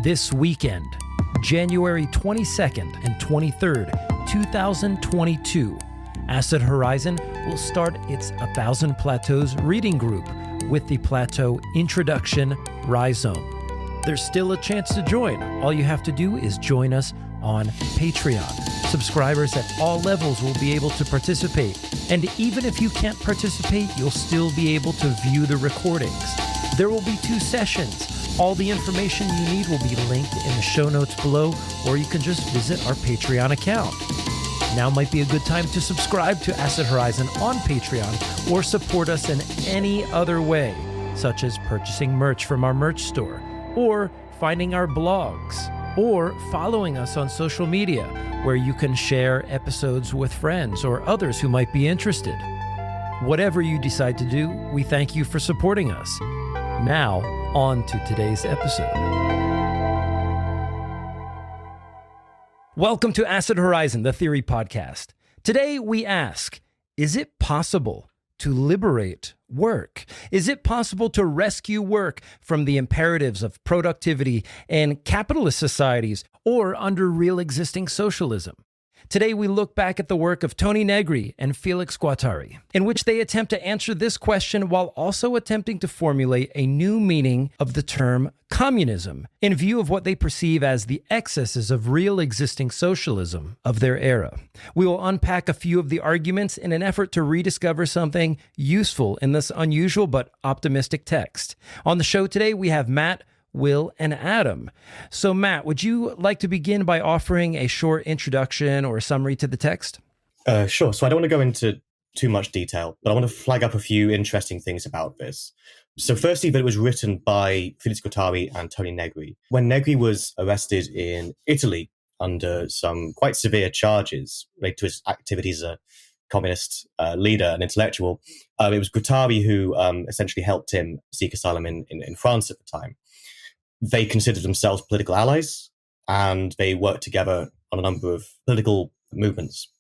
This weekend, January 22nd and 23rd, 2022, Acid Horizon will start its 1,000 Plateaus reading group with the Plateau Introduction Rhizome. There's still a chance to join. All you have to do is join us on Patreon. Subscribers at all levels will be able to participate. And even if you can't participate, you'll still be able to view the recordings. There will be 2 sessions. All the information you need will be linked in the show notes below, or you can just visit our Patreon account. Now might be a good time to subscribe to Acid Horizon on Patreon or support us in any other way, such as purchasing merch from our merch store, or finding our blogs, or following us on social media, where you can share episodes with friends or others who might be interested. Whatever you decide to do, we thank you for supporting us. Now, on to today's episode. Welcome to Acid Horizon, the Theory Podcast. Today we ask, is it possible to liberate work? Is it possible to rescue work from the imperatives of productivity and capitalist societies or under real existing socialism? Today, we look back at the work of Tony Negri and Felix Guattari, in which they attempt to answer this question while also attempting to formulate a new meaning of the term communism in view of what they perceive as the excesses of real existing socialism of their era. We will unpack a few of the arguments in an effort to rediscover something useful in this unusual but optimistic text. On the show today, we have Matt, Will, and Adam. So Matt, would you like to begin by offering a short introduction or a summary to the text? Sure. So I don't want to go into too much detail, but I want to flag up a few interesting things about this. So firstly, that it was written by Felix Guattari and Tony Negri. When Negri was arrested in Italy under some quite severe charges related to his activities as a communist leader and intellectual, it was Guattari who essentially helped him seek asylum in France at the time. They considered themselves political allies, and they worked together on a number of political movements.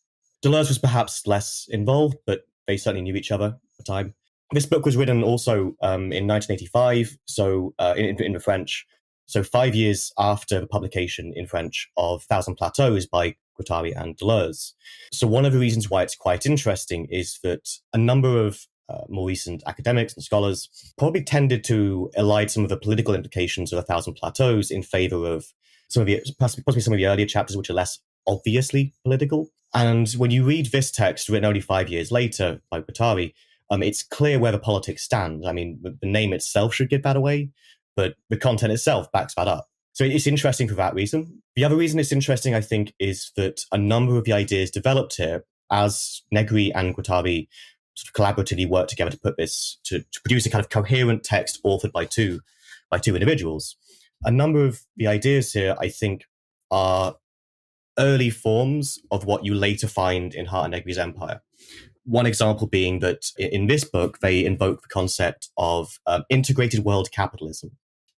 Deleuze was perhaps less involved, but they certainly knew each other at the time. This book was written also in 1985, so in the French, so 5 years after the publication in French of 1,000 Plateaus by Guattari and Deleuze. So one of the reasons why it's quite interesting is that a number of more recent academics and scholars probably tended to elide some of the political implications of 1,000 Plateaus in favor of some of the, possibly some of the earlier chapters, which are less obviously political. And when you read this text, written only 5 years later by Guattari, it's clear where the politics stand. I mean, the name itself should give that away, but the content itself backs that up. So it's interesting for that reason. The other reason it's interesting, I think, is that a number of the ideas developed here, as Negri and Guattari sort of collaboratively worked together to put this, to produce a kind of coherent text authored by two individuals. A number of the ideas here, I think, are early forms of what you later find in Hart and Negri's Empire. One example being that in this book, they invoke the concept of integrated world capitalism.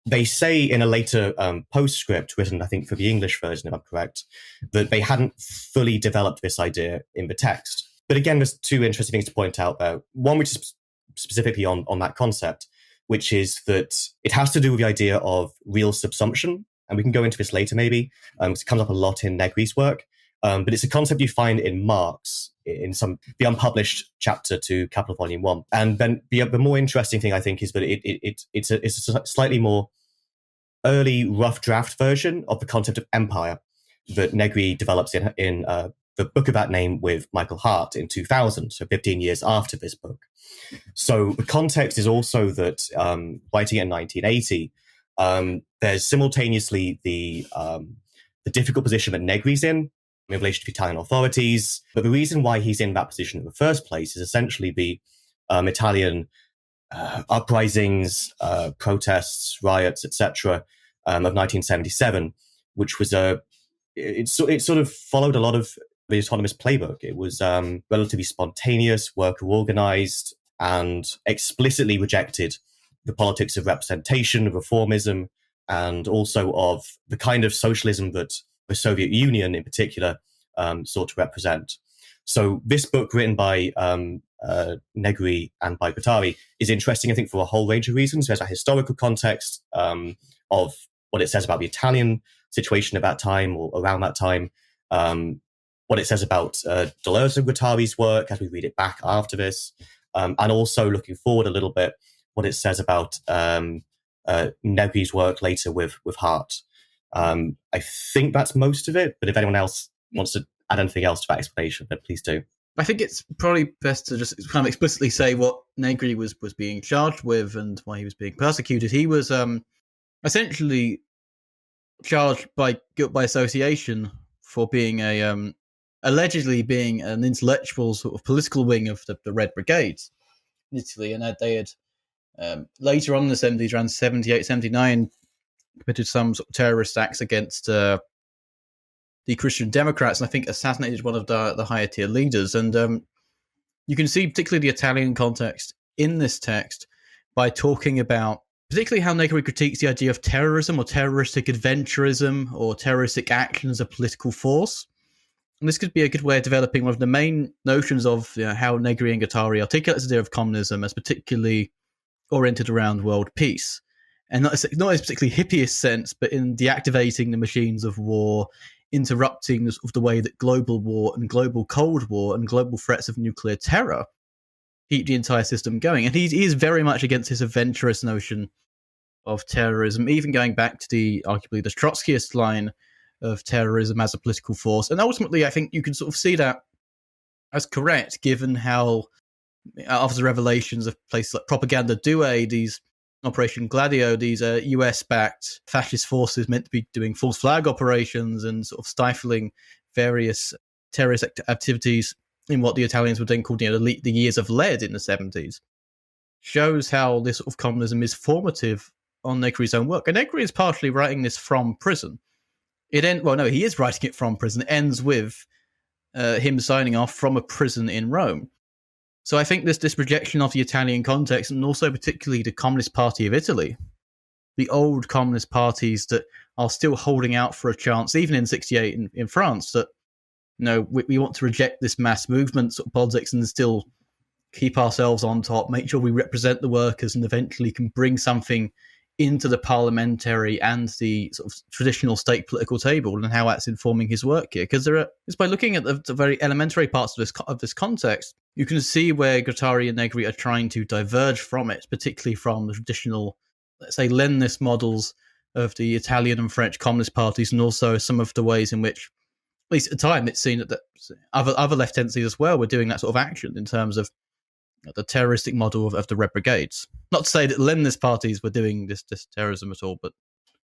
They say in a later postscript written, I think, for the English version, if I'm correct, that they hadn't fully developed this idea in the text. But again, there's 2 interesting things to point out there. One, which is specifically on that concept, which is that it has to do with the idea of real subsumption. And we can go into this later, maybe, because it comes up a lot in Negri's work. But it's a concept you find in Marx, in the unpublished chapter to Capital Volume 1. And then the more interesting thing, I think, is that it's a slightly more early rough draft version of the concept of empire that Negri develops in the book of that name with Michael Hart in 2000, so 15 years after this book. So the context is also that, writing in 1980, there's simultaneously the difficult position that Negri's in relation to Italian authorities. But the reason why he's in that position in the first place is essentially the Italian uprisings, protests, riots, etc., of 1977, which was it sort of followed a lot of the autonomist playbook. It was relatively spontaneous, worker organized, and explicitly rejected the politics of representation, of reformism, and also of the kind of socialism that the Soviet Union in particular sought to represent. So this book, written by Negri and by Guattari, is interesting, I think, for a whole range of reasons. There's a historical context of what it says about the Italian situation at that time or around that time, what it says about Deleuze and Guattari's work as we read it back after this, and also looking forward a little bit, what it says about Negri's work later with Hart. I think that's most of it, but if anyone else wants to add anything else to that explanation, then please do. I think it's probably best to just kind of explicitly say what Negri was being charged with and why he was being persecuted. He was essentially charged by guilt by association for being allegedly being an intellectual sort of political wing of the Red Brigades in Italy, and they had later on in the 70s, around 78, 79, committed some sort of terrorist acts against the Christian Democrats, and I think assassinated one of the higher tier leaders. And you can see particularly the Italian context in this text by talking about particularly how Negri critiques the idea of terrorism or terroristic adventurism or terroristic action as a political force. And this could be a good way of developing one of the main notions of how Negri and Guattari articulate this idea of communism as particularly oriented around world peace. And not in a particularly hippiest sense, but in deactivating the machines of war, interrupting the way that global war and global Cold War and global threats of nuclear terror keep the entire system going. And he is very much against this adventurous notion of terrorism, even going back to arguably the Trotskyist line of terrorism as a political force. And ultimately, I think you can sort of see that as correct, given how after the revelations of places like Propaganda Due, these Operation Gladio, these US-backed fascist forces meant to be doing false flag operations and sort of stifling various terrorist activities in what the Italians would then call the years of lead in the 70s, shows how this sort of communism is formative on Negri's own work. And Negri is partially writing this from prison. He is writing it from prison. It ends with him signing off from a prison in Rome. So I think this projection of the Italian context, and also particularly the Communist Party of Italy, the old communist parties that are still holding out for a chance, even in 68 in France, that we want to reject this mass movement sort of politics and still keep ourselves on top, make sure we represent the workers and eventually can bring something into the parliamentary and the sort of traditional state political table, and how that's informing his work here. Because it's by looking at the very elementary parts of this context, you can see where Guattari and Negri are trying to diverge from it, particularly from the traditional, let's say, Leninist models of the Italian and French communist parties, and also some of the ways in which, at least at the time, it's seen that other left tendencies as well were doing that sort of action in terms of the terroristic model of the Red Brigades. Not to say that Leninist parties were doing this terrorism at all, but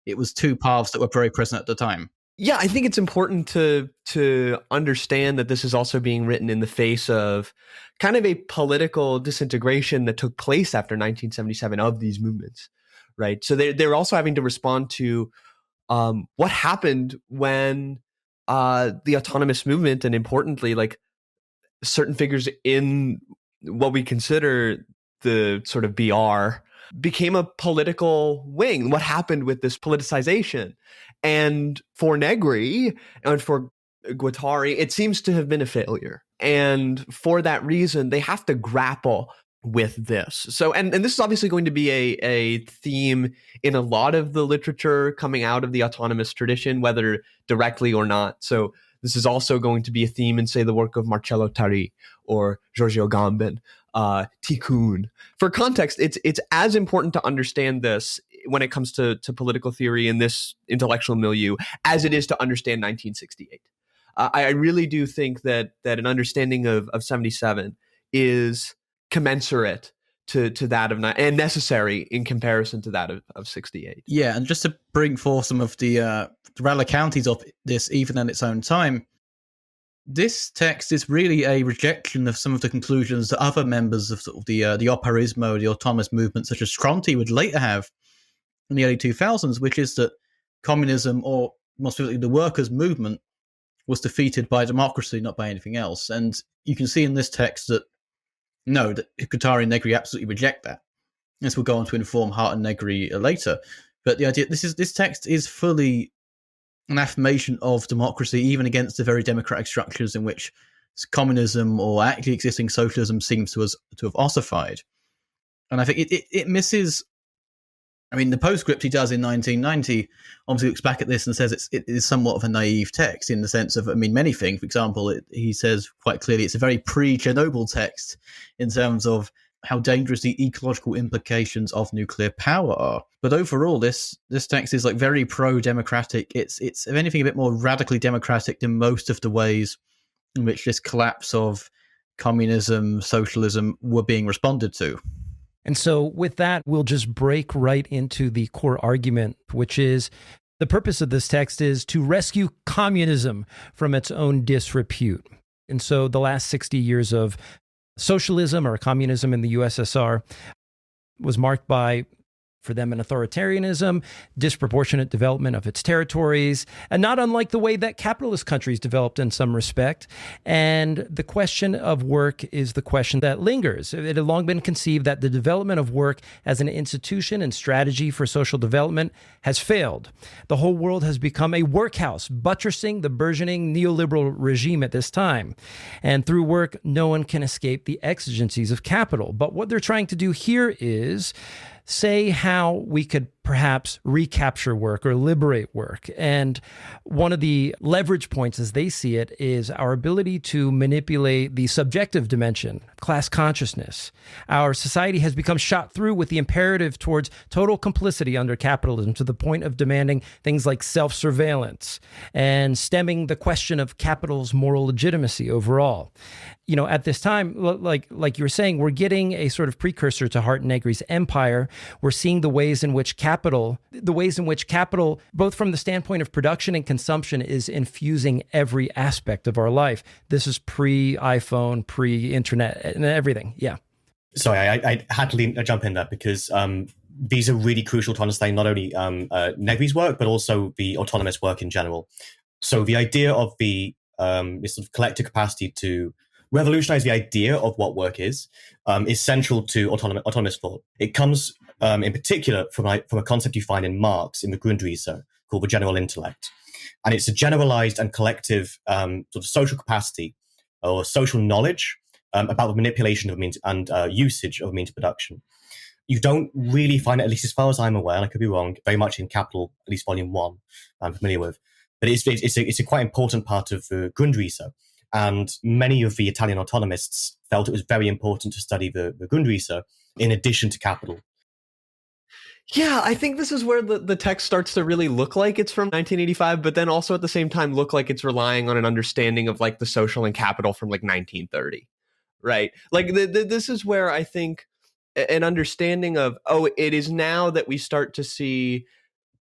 it was two paths that were very present at the time. Yeah, I think it's important to understand that this is also being written in the face of kind of a political disintegration that took place after 1977 of these movements, right? So they're also having to respond to what happened when the autonomist movement, and importantly, like certain figures in what we consider the sort of BR, became a political wing. What happened with this politicization? And for Negri and for Guattari, it seems to have been a failure. And for that reason, they have to grapple with this. So, and this is obviously going to be a theme in a lot of the literature coming out of the autonomous tradition, whether directly or not. So this is also going to be a theme in, say, the work of Marcello Tari or Giorgio Gambin, Tikkun. For context, it's as important to understand this when it comes to political theory in this intellectual milieu as it is to understand 1968. I really do think that an understanding of 77 is commensurate to that of and necessary in comparison to that of 68. Yeah, and just to bring forth some of the radicalities of this, even in its own time, this text is really a rejection of some of the conclusions that other members of sort of the Operaismo, the autonomous movement, such as Tronti, would later have in the early 2000s, which is that communism, or more specifically the workers' movement, was defeated by democracy, not by anything else. And you can see in this text that Guattari and Negri absolutely reject that. This will go on to inform Hart and Negri later. But the idea, this text is fully an affirmation of democracy, even against the very democratic structures in which communism or actually existing socialism seems to have ossified. And I think it misses I mean, the postscript he does in 1990 obviously looks back at this and says it is somewhat of a naive text in the sense of, I mean, many things. For example, he says quite clearly it's a very pre-Chernobyl text in terms of how dangerous the ecological implications of nuclear power are. But overall, this text is like very pro-democratic. It's if anything, a bit more radically democratic than most of the ways in which this collapse of communism, socialism were being responded to. And so with that, we'll just break right into the core argument, which is the purpose of this text is to rescue communism from its own disrepute. And so the last 60 years of socialism or communism in the USSR was marked by, for them, an authoritarianism, disproportionate development of its territories, and not unlike the way that capitalist countries developed in some respect. And the question of work is the question that lingers. It had long been conceived that the development of work as an institution and strategy for social development has failed. The whole world has become a workhouse, buttressing the burgeoning neoliberal regime at this time. And through work, no one can escape the exigencies of capital. But what they're trying to do here is say how we could perhaps recapture work or liberate work. And one of the leverage points as they see it is our ability to manipulate the subjective dimension, class consciousness. Our society has become shot through with the imperative towards total complicity under capitalism to the point of demanding things like self-surveillance and stemming the question of capital's moral legitimacy overall. You know, at this time, like you were saying, we're getting a sort of precursor to Hart and Negri's empire. We're seeing the ways in which capital, both from the standpoint of production and consumption, is infusing every aspect of our life. This is pre-iPhone, pre-internet, and everything. Yeah. Sorry, I had to jump in there because these are really crucial to understand not only Negri's work, but also the autonomist work in general. So the idea of the this sort of collective capacity to revolutionize the idea of what work is central to autonomous thought. It comes in particular from a concept you find in Marx in the Grundrisse called the general intellect. And it's a generalized and collective sort of social capacity or social knowledge about the manipulation of means and usage of means of production. You don't really find it, at least as far as I'm aware, and I could be wrong, very much in Capital, at least Volume 1, I'm familiar with. But it's a quite important part of the Grundrisse. And many of the Italian autonomists felt it was very important to study the Grundrisse in addition to Capital. Yeah, I think this is where the text starts to really look like it's from 1985, but then also at the same time look like it's relying on an understanding of like the social and capital from like 1930, right? Like this is where I think an understanding of, it is now that we start to see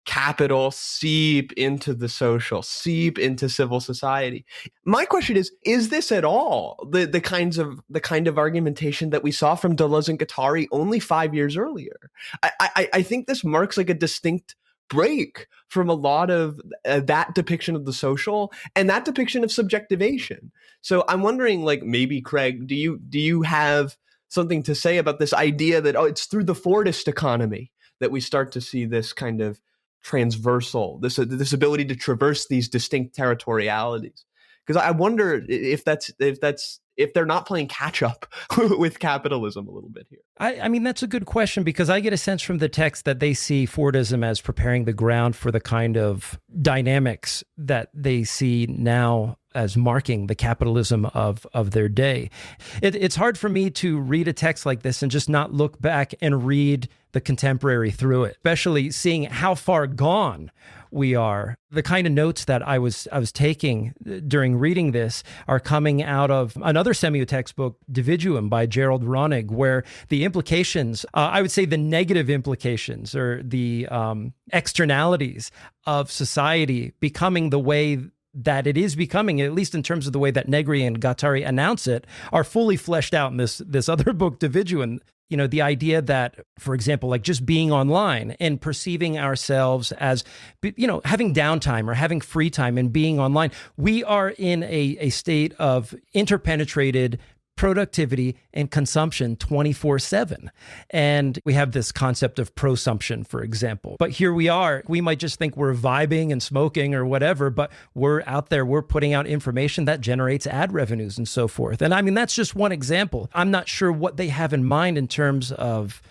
capital seep into the social, seep into civil society. My question is this at all the kind of argumentation that we saw from Deleuze and Guattari only 5 years earlier? I think this marks like a distinct break from a lot of that depiction of the social and that depiction of subjectivation. So I'm wondering, like, maybe Craig, do you have something to say about this idea that it's through the Fordist economy that we start to see this kind of transversal, this ability to traverse these distinct territorialities? Because I wonder if they're not playing catch up with capitalism a little bit here. I mean, that's a good question, because I get a sense from the text that they see Fordism as preparing the ground for the kind of dynamics that they see now as marking the capitalism of their day. It's hard for me to read a text like this and just not look back and read the contemporary through it, especially seeing how far gone we are. The kind of notes that I was taking during reading this are coming out of another semio textbook, Dividuum by Gerald Ronig, where the implications, I would say the negative implications or the externalities of society becoming the way that it is becoming, at least in terms of the way that Negri and Guattari announce it, are fully fleshed out in this other book, Dividuum. You know, the idea that, for example, like just being online and perceiving ourselves as, you know, having downtime or having free time and being online, we are in a state of interpenetrated productivity and consumption 24/7. And we have this concept of prosumption, for example. But here we are, we might just think we're vibing and smoking or whatever, but we're out there, we're putting out information that generates ad revenues and so forth. And I mean, that's just one example. I'm not sure what they have in mind in terms of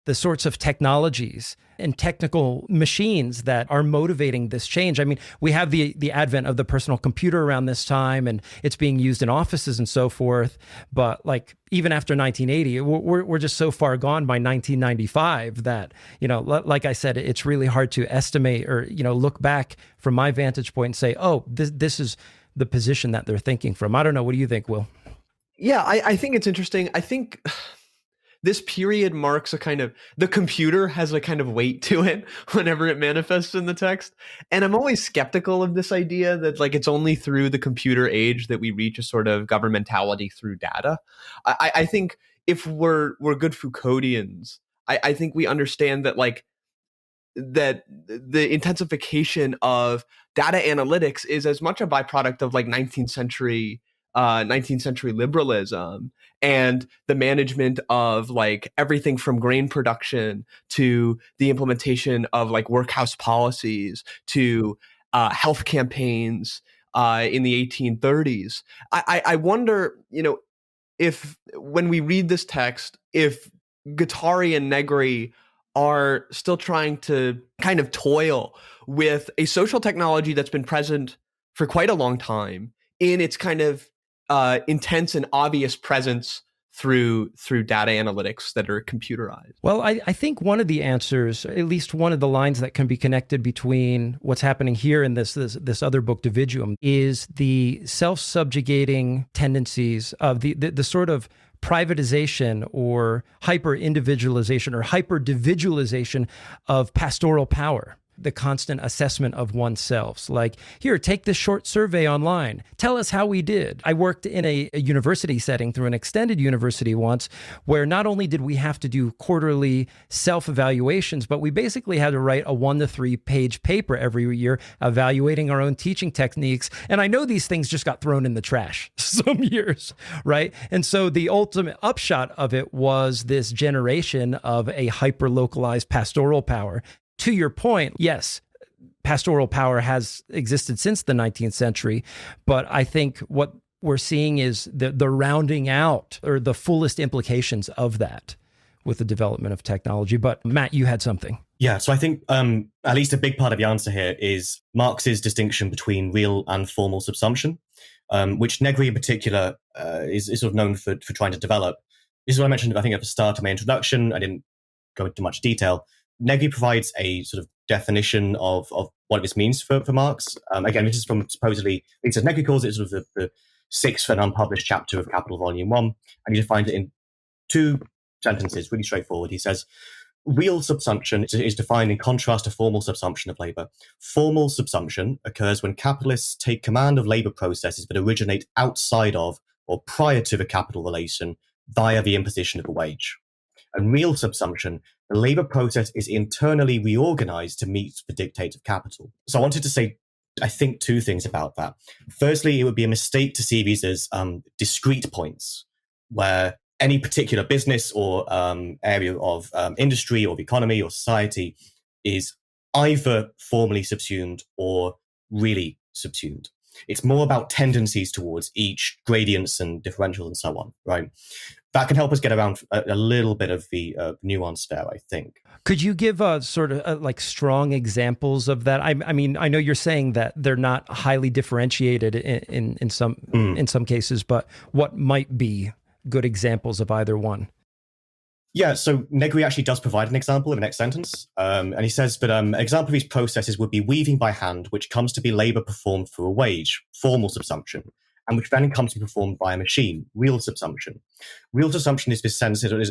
the sorts of technologies and technical machines that are motivating this change. I mean, we have the advent of the personal computer around this time, and it's being used in offices and so forth. But like even after 1980, we're just so far gone by 1995 that, like I said, it's really hard to estimate or, look back from my vantage point and say, oh, this is the position that they're thinking from. I don't know. What do you think, Will? Yeah, I think it's interesting. I think this period marks the computer has a kind of weight to it whenever it manifests in the text. And I'm always skeptical of this idea that like it's only through the computer age that we reach a sort of governmentality through data. I think if we're good Foucauldians, I think we understand that like that the intensification of data analytics is as much a byproduct of like 19th century liberalism and the management of like everything from grain production to the implementation of like workhouse policies to health campaigns in the 1830s. I wonder, if when we read this text, if Guattari and Negri are still trying to kind of toil with a social technology that's been present for quite a long time in its kind of intense and obvious presence through data analytics that are computerized. Well, I think one of the answers, at least one of the lines that can be connected between what's happening here in this other book, Dividuum, is the self-subjugating tendencies of the sort of privatization or hyper-individualization or hyper-individualization of pastoral power. The constant assessment of oneself. Like, here, take this short survey online. Tell us how we did. I worked in a university setting through an extended university once where not only did we have to do quarterly self-evaluations, but we basically had to write a 1 to 3 page paper every year evaluating our own teaching techniques. And I know these things just got thrown in the trash some years, right? And so the ultimate upshot of it was this generation of a hyper-localized pastoral power. To your point, yes, pastoral power has existed since the 19th century, but I think what we're seeing is the rounding out or the fullest implications of that with the development of technology. But Matt, you had something. Yeah, so I think at least a big part of the answer here is Marx's distinction between real and formal subsumption, which Negri in particular is sort of known for trying to develop. This is what I mentioned, I think, at the start of my introduction. I didn't go into much detail. Negri provides a sort of definition of what this means for Marx. Again, this is from supposedly, he says Negri calls it sort of the sixth and unpublished chapter of Capital Volume 1, and he defines it in 2 sentences, really straightforward. He says, real subsumption is defined in contrast to formal subsumption of labour. Formal subsumption occurs when capitalists take command of labour processes that originate outside of or prior to the capital relation via the imposition of a wage. And real subsumption, the labour process is internally reorganised to meet the dictates of capital. So I wanted to say, I think, 2 things about that. Firstly, it would be a mistake to see these as discrete points where any particular business or area of industry or the economy or society is either formally subsumed or really subsumed. It's more about tendencies towards each, gradients and differentials and so on, right? That can help us get around a little bit of the nuance there, I think. Could you give sort of like strong examples of that? I mean, I know you're saying that they're not highly differentiated in some cases, but what might be good examples of either one? Yeah, so Negri actually does provide an example in the next sentence. And he says that an example of these processes would be weaving by hand, which comes to be labour performed for a wage, formal subsumption, and which then comes to be performed by a machine, real subsumption. Real subsumption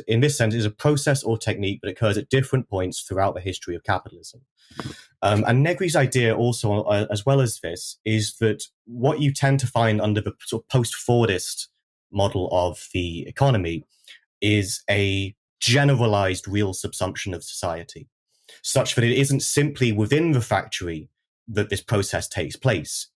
in this sense is a process or technique that occurs at different points throughout the history of capitalism. And Negri's idea also, as well as this, is that what you tend to find under the sort of post-Fordist model of the economy is a generalized real subsumption of society, such that it isn't simply within the factory that this process takes place,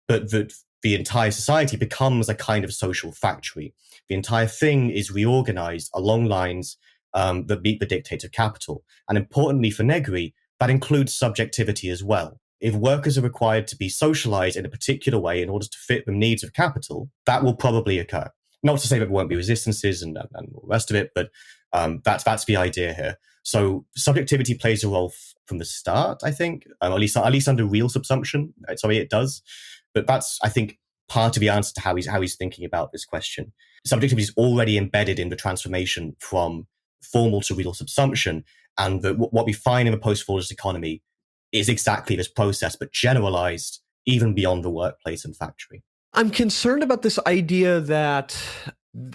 but that the entire society becomes a kind of social factory. The entire thing is reorganized along lines that meet the dictates of capital. And importantly for Negri, that includes subjectivity as well. If workers are required to be socialized in a particular way in order to fit the needs of capital, that will probably occur. Not to say that there won't be resistances and all the rest of it, but that's the idea here. So subjectivity plays a role from the start, I think, at least under real subsumption. Sorry, it does. But that's, I think, part of the answer to how he's thinking about this question. Subjectivity is already embedded in the transformation from formal to real subsumption, and what we find in the post-formalist economy is exactly this process, but generalized even beyond the workplace and factory. I'm concerned about this idea that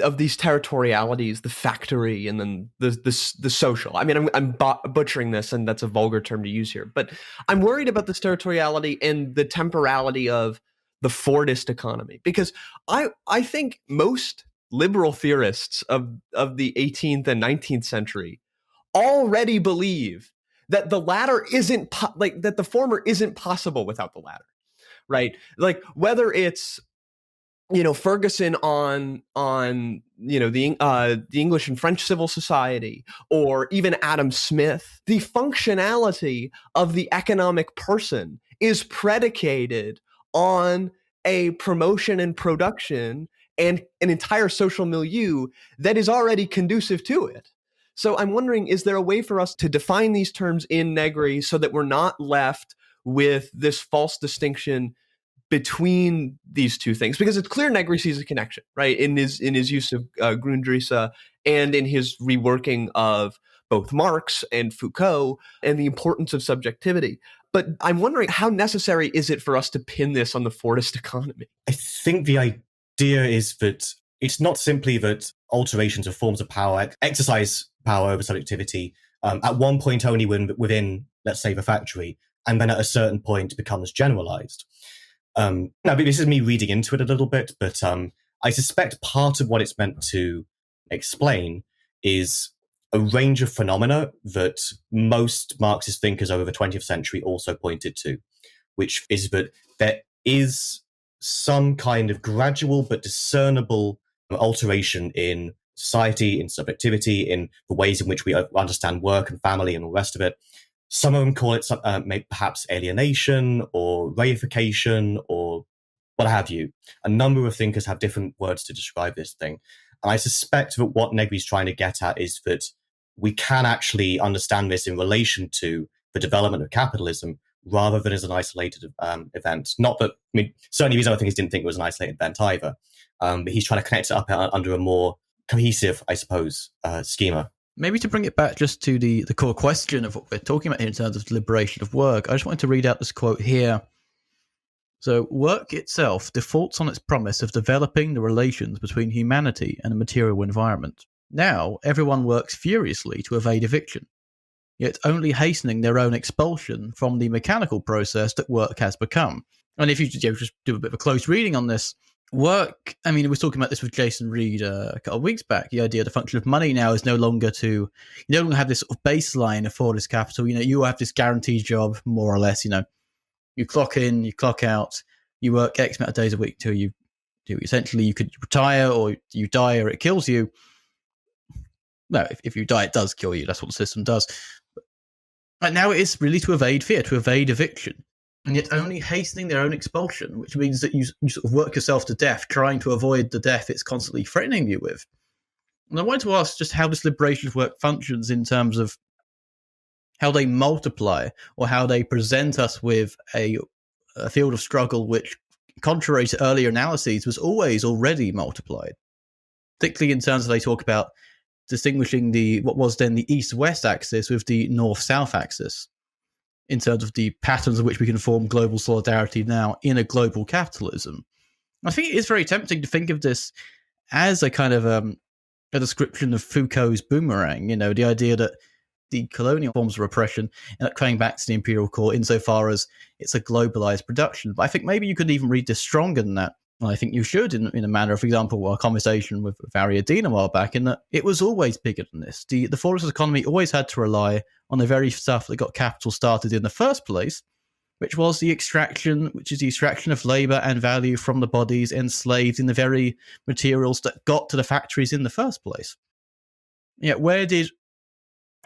of these territorialities, the factory and then the social. I mean, I'm butchering this, and that's a vulgar term to use here, but I'm worried about this territoriality and the temporality of the Fordist economy, because I think most liberal theorists of the 18th and 19th century already believe that the latter isn't that the former isn't possible without the latter, right? Like whether it's Ferguson on the English and French civil society, or even Adam Smith, the functionality of the economic person is predicated on a promotion and production and an entire social milieu that is already conducive to it. So I'm wondering, is there a way for us to define these terms in Negri so that we're not left with this false distinction between these two things? Because it's clear Negri sees a connection, right, in his use of Grundrisse and in his reworking of both Marx and Foucault and the importance of subjectivity. But I'm wondering, how necessary is it for us to pin this on the Fordist economy? I think the idea is that it's not simply that alterations of forms of power exercise power over subjectivity at one point only within, let's say, the factory, and then at a certain point becomes generalized. Now, this is me reading into it a little bit, but I suspect part of what it's meant to explain is a range of phenomena that most Marxist thinkers over the 20th century also pointed to, which is that there is some kind of gradual but discernible alteration in society, in subjectivity, in the ways in which we understand work and family and all the rest of it. Some of them call it perhaps alienation or reification or what have you. A number of thinkers have different words to describe this thing. And I suspect that what Negri's trying to get at is that we can actually understand this in relation to the development of capitalism rather than as an isolated event. Not that, certainly these other things didn't think it was an isolated event either. But he's trying to connect it up under a more cohesive, I suppose, schema. Maybe to bring it back just to the core question of what we're talking about here in terms of liberation of work, I just wanted to read out this quote here. So, work itself defaults on its promise of developing the relations between humanity and the material environment. Now, everyone works furiously to evade eviction, yet only hastening their own expulsion from the mechanical process that work has become. And if you just do a bit of a close reading on this, work, I mean, we were talking about this with Jason Reed a couple of weeks back. The idea, the function of money now is no longer you no longer have this sort of baseline of Fordist capital. You have this guaranteed job, more or less. You clock in, you clock out, you work X amount of days a week till you do. Essentially, you could retire or you die or it kills you. No, if you die, it does kill you. That's what the system does. But now it is really to evade fear, to evade eviction. And yet only hastening their own expulsion, which means that you sort of work yourself to death, trying to avoid the death it's constantly threatening you with. And I wanted to ask just how this liberation of work functions in terms of how they multiply or how they present us with a field of struggle which, contrary to earlier analyses, was always already multiplied. Particularly in terms of they talk about distinguishing what was then the east-west axis with the north-south axis, in terms of the patterns in which we can form global solidarity now in a global capitalism. I think it is very tempting to think of this as a kind of a description of Foucault's boomerang, the idea that the colonial forms of repression end up coming back to the imperial court insofar as it's a globalized production. But I think maybe you could even read this stronger than that. And I think you should, in a manner, for example, our conversation with Ariadne a while back, in that it was always bigger than this. The Fordist economy always had to rely on the very stuff that got capital started in the first place, which is the extraction of labor and value from the bodies enslaved in the very materials that got to the factories in the first place. Yeah, where did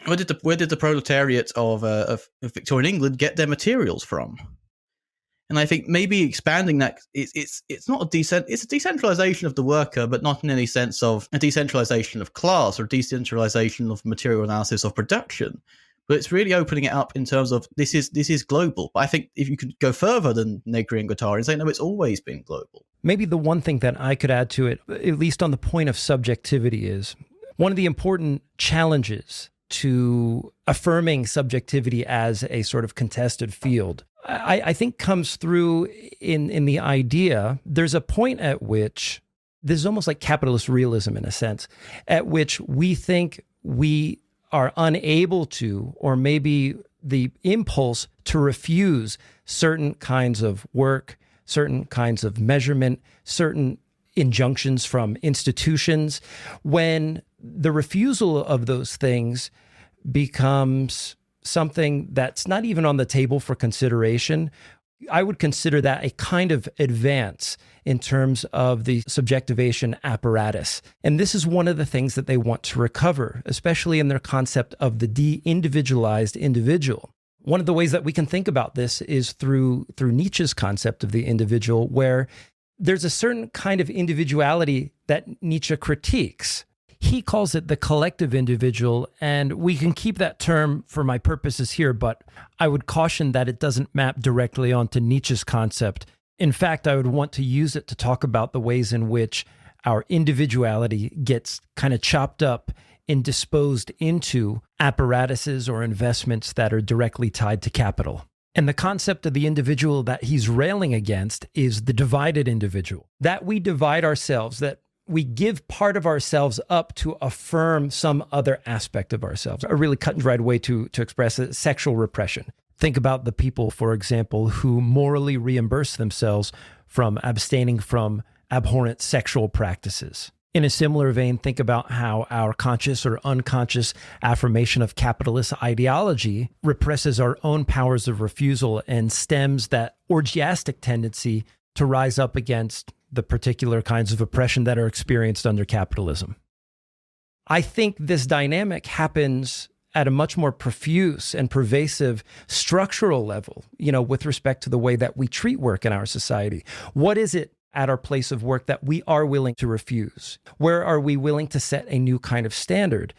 the proletariat of Victorian England get their materials from? And I think maybe expanding that, it's not it's a decentralization of the worker, but not in any sense of a decentralization of class or decentralization of material analysis of production. But it's really opening it up in terms of this is global. But I think if you could go further than Negri and Guattari and say, no, it's always been global. Maybe the one thing that I could add to it, at least on the point of subjectivity, is one of the important challenges to affirming subjectivity as a sort of contested field, I think comes through in the idea, there's a point at which, this is almost like capitalist realism in a sense, at which we think we are unable to, or maybe the impulse to refuse certain kinds of work, certain kinds of measurement, certain injunctions from institutions, when the refusal of those things becomes something that's not even on the table for consideration. I would consider that a kind of advance in terms of the subjectivation apparatus. And this is one of the things that they want to recover, especially in their concept of the de-individualized individual. One of the ways that we can think about this is through Nietzsche's concept of the individual, where there's a certain kind of individuality that Nietzsche critiques. He calls it the collective individual, and we can keep that term for my purposes here, but I would caution that it doesn't map directly onto Nietzsche's concept. In fact, I would want to use it to talk about the ways in which our individuality gets kind of chopped up and disposed into apparatuses or investments that are directly tied to capital. And the concept of the individual that he's railing against is the divided individual, that we divide ourselves, that we give part of ourselves up to affirm some other aspect of ourselves. A really cut and dried way to express it, sexual repression. Think about the people, for example, who morally reimburse themselves from abstaining from abhorrent sexual practices. In a similar vein, think about how our conscious or unconscious affirmation of capitalist ideology represses our own powers of refusal and stems that orgiastic tendency to rise up against the particular kinds of oppression that are experienced under capitalism. I think this dynamic happens at a much more profuse and pervasive structural level, with respect to the way that we treat work in our society. What is it at our place of work that we are willing to refuse? Where are we willing to set a new kind of standard?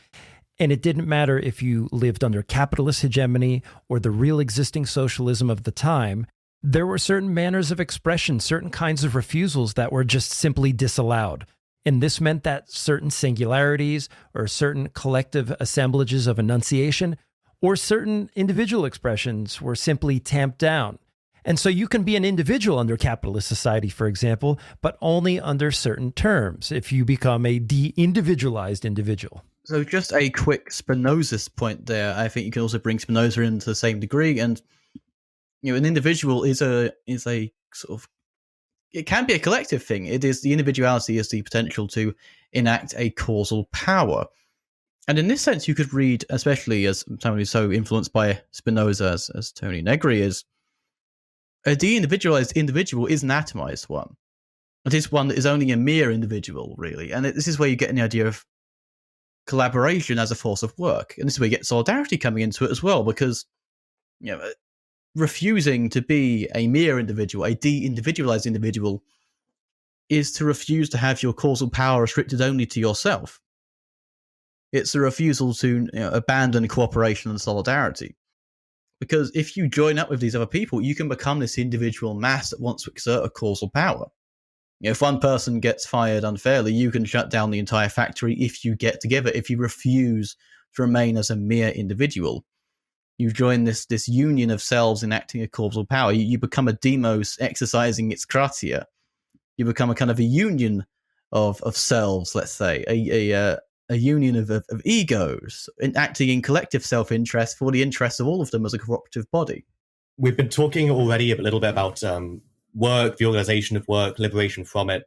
And it didn't matter if you lived under capitalist hegemony or the real existing socialism of the time. There were certain manners of expression, certain kinds of refusals that were just simply disallowed. And this meant that certain singularities or certain collective assemblages of enunciation or certain individual expressions were simply tamped down. And so you can be an individual under capitalist society, for example, but only under certain terms if you become a de-individualized individual. So just a quick Spinozist point there. I think you can also bring Spinoza in to the same degree. And an individual is a sort of, it can be a collective thing. It is, the individuality is the potential to enact a causal power. And in this sense, you could read, especially as someone who's so influenced by Spinoza as Tony Negri is, a de-individualized individual is an atomized one. It is one that is only a mere individual, really. And this is where you get the idea of collaboration as a force of work. And this is where you get solidarity coming into it as well, because refusing to be a mere individual, a de-individualized individual, is to refuse to have your causal power restricted only to yourself. It's a refusal to abandon cooperation and solidarity. Because if you join up with these other people, you can become this individual mass that wants to exert a causal power. If one person gets fired unfairly, you can shut down the entire factory if you get together, if you refuse to remain as a mere individual. You join this union of selves enacting a causal power. You become a demos exercising its kratia. You become a kind of a union of selves, let's say, a union of egos, acting in collective self-interest for the interests of all of them as a cooperative body. We've been talking already a little bit about work, the organization of work, liberation from it.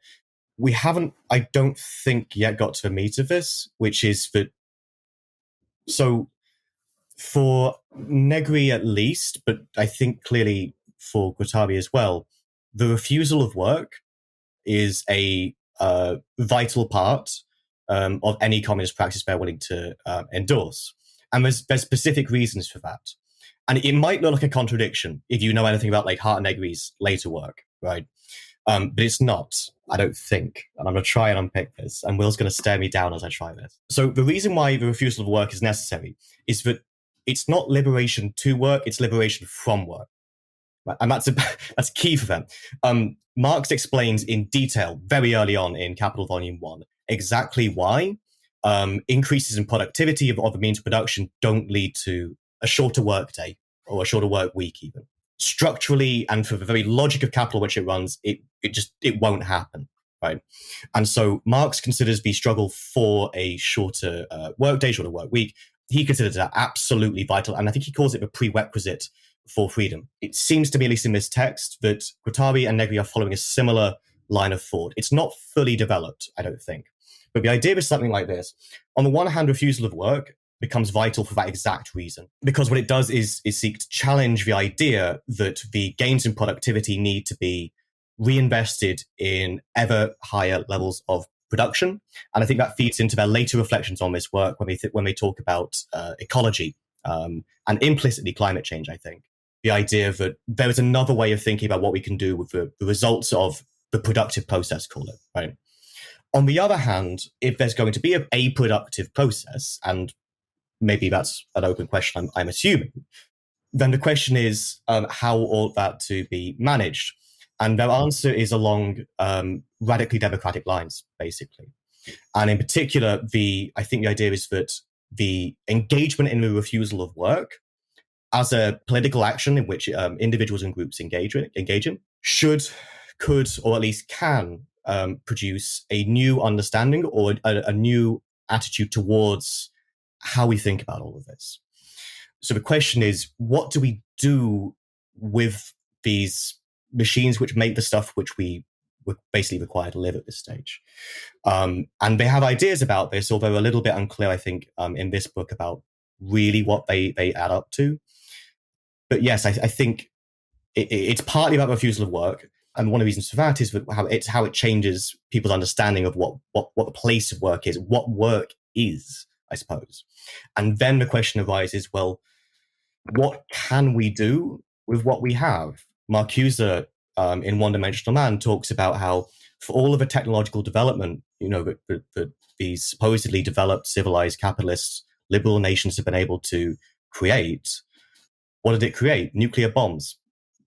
We haven't, I don't think, yet got to the meat of this, which is that, so for Negri at least, but I think clearly for Guattari as well, the refusal of work is a vital part of any communist practice they're willing to endorse. And there's specific reasons for that. And it might look like a contradiction if you know anything about like Hart and Negri's later work, right? But it's not, I don't think. And I'm going to try and unpick this. And Will's going to stare me down as I try this. So the reason why the refusal of work is necessary is that it's not liberation to work, it's liberation from work. Right? And that's key for them. Marx explains in detail very early on in Capital Volume 1 exactly why increases in productivity of the means of production don't lead to a shorter work day or a shorter work week even. Structurally, and for the very logic of capital which it runs, it won't happen, right? And so Marx considers the struggle for a shorter work day, shorter work week. He considers that absolutely vital, and I think he calls it a prerequisite for freedom. It seems to me, at least in this text, that Guattari and Negri are following a similar line of thought. It's not fully developed, I don't think. But the idea is something like this. On the one hand, refusal of work becomes vital for that exact reason. Because what it does is seek to challenge the idea that the gains in productivity need to be reinvested in ever higher levels of production. And I think that feeds into their later reflections on this work when they talk about ecology and implicitly climate change, I think. The idea that there is another way of thinking about what we can do with the results of the productive process, call it, right? On the other hand, if there's going to be a productive process, and maybe that's an open question, I'm assuming, then the question is how ought that to be managed? And their answer is along radically democratic lines, basically. And in particular, I think the idea is that the engagement in the refusal of work as a political action in which individuals and groups engage in could, or at least can, produce a new understanding or a new attitude towards how we think about all of this. So the question is, what do we do with these machines which make the stuff which we basically require to live at this stage? And they have ideas about this, although a little bit unclear, I think, in this book about really what they add up to. But yes, I think it's partly about refusal of work. And one of the reasons for that is how it changes people's understanding of what the place of work is, what work is, I suppose. And then the question arises, well, what can we do with what we have? Marcuse, in One Dimensional Man, talks about how for all of the technological development, that these supposedly developed, civilized, capitalist, liberal nations have been able to create, what did it create? Nuclear bombs,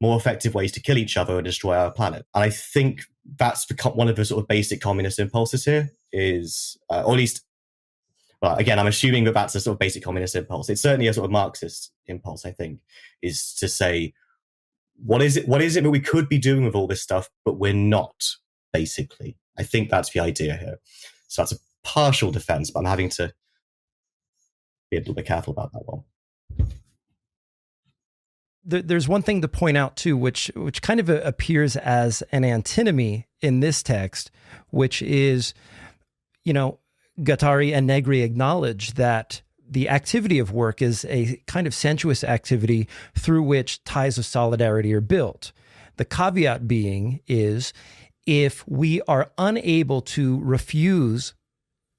more effective ways to kill each other and destroy our planet. And I think that's one of the sort of basic communist impulses here is, or at least, well, again, I'm assuming that that's a sort of basic communist impulse. It's certainly a sort of Marxist impulse, I think, is to say, what is it that we could be doing with all this stuff, but we're not, basically. I think that's the idea here. So that's a partial defense, but I'm having to be a little bit careful about that one. There's one thing to point out too, which kind of appears as an antinomy in this text, which is, Guattari and Negri acknowledge that the activity of work is a kind of sensuous activity through which ties of solidarity are built. The caveat being is if we are unable to refuse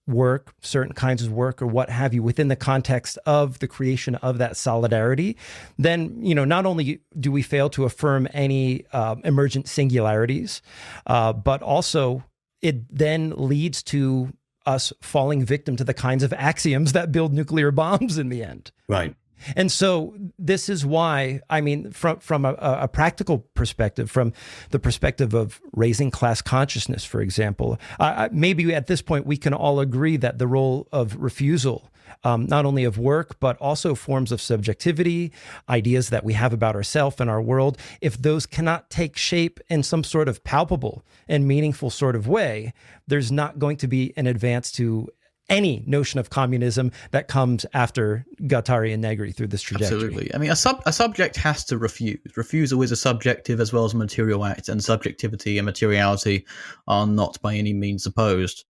work, certain kinds of work or what have you, within the context of the creation of that solidarity, then, not only do we fail to affirm any emergent singularities, but also it then leads to us falling victim to the kinds of axioms that build nuclear bombs in the end. Right. And so this is why, from a practical perspective, from the perspective of raising class consciousness, for example, maybe at this point we can all agree that the role of refusal, not only of work, but also forms of subjectivity, ideas that we have about ourselves and our world, if those cannot take shape in some sort of palpable and meaningful sort of way, there's not going to be an advance to any notion of communism that comes after Guattari and Negri through this trajectory. Absolutely. A subject has to refuse. Refusal is a subjective as well as a material act, and subjectivity and materiality are not by any means opposed.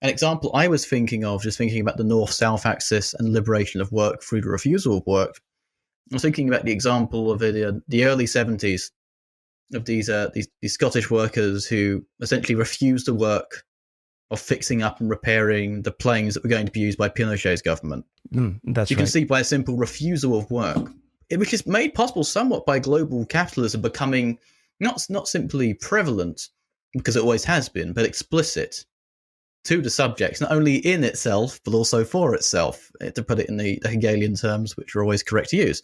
An example I was thinking of, just thinking about the north-south axis and liberation of work through the refusal of work, I was thinking about the example of the early 70s of these Scottish workers who essentially refused the work of fixing up and repairing the planes that were going to be used by Pinochet's government. That's you right. can see by a simple refusal of work which is made possible somewhat by global capitalism becoming not simply prevalent, because it always has been, but explicit to the subjects, not only in itself, but also for itself, to put it in the Hegelian terms, which are always correct to use.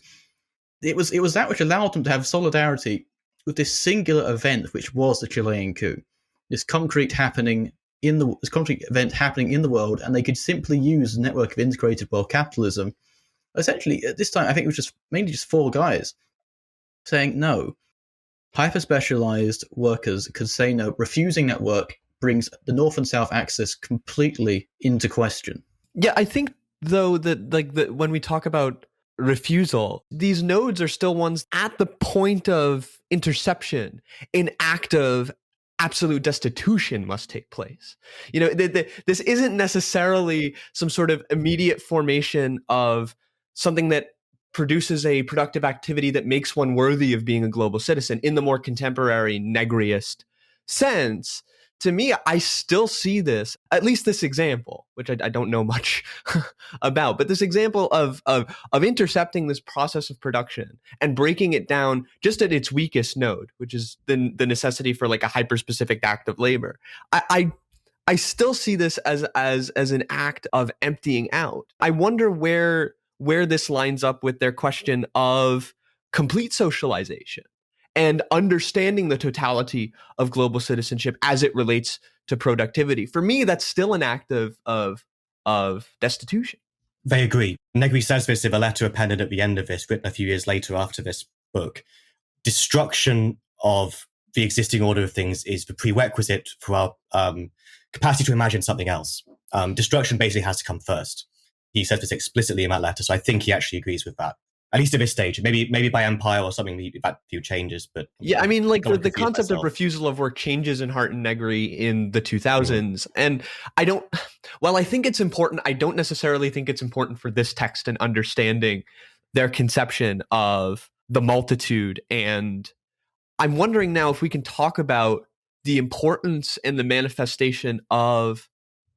It was that which allowed them to have solidarity with this singular event, which was the Chilean coup, this concrete event happening in the world, and they could simply use the network of integrated world capitalism. Essentially, at this time, I think it was mainly just four guys saying no. Hyper-specialized workers could say no. Refusing that work brings the North and South axis completely into question. Yeah, I think though that when we talk about refusal, these nodes are still ones at the point of interception. An act of absolute destitution must take place. This isn't necessarily some sort of immediate formation of something that produces a productive activity that makes one worthy of being a global citizen in the more contemporary Negriist sense. To me, I still see this, at least this example, which I don't know much about, but this example of intercepting this process of production and breaking it down just at its weakest node, which is the necessity for like a hyper-specific act of labor. I still see this as an act of emptying out. I wonder where this lines up with their question of complete socialization and understanding the totality of global citizenship as it relates to productivity. For me, that's still an act of destitution. They agree. Negri says this in a letter appended at the end of this, written a few years later after this book. Destruction of the existing order of things is the prerequisite for our capacity to imagine something else. Destruction basically has to come first. He says this explicitly in that letter, so I think he actually agrees with that. At least at this stage, maybe by empire or something, that few changes. But yeah, I mean, like the concept of refusal of work changes in Hart and Negri in the 2000s, and while I think it's important, I don't necessarily think it's important for this text and understanding their conception of the multitude. And I'm wondering now if we can talk about the importance and the manifestation of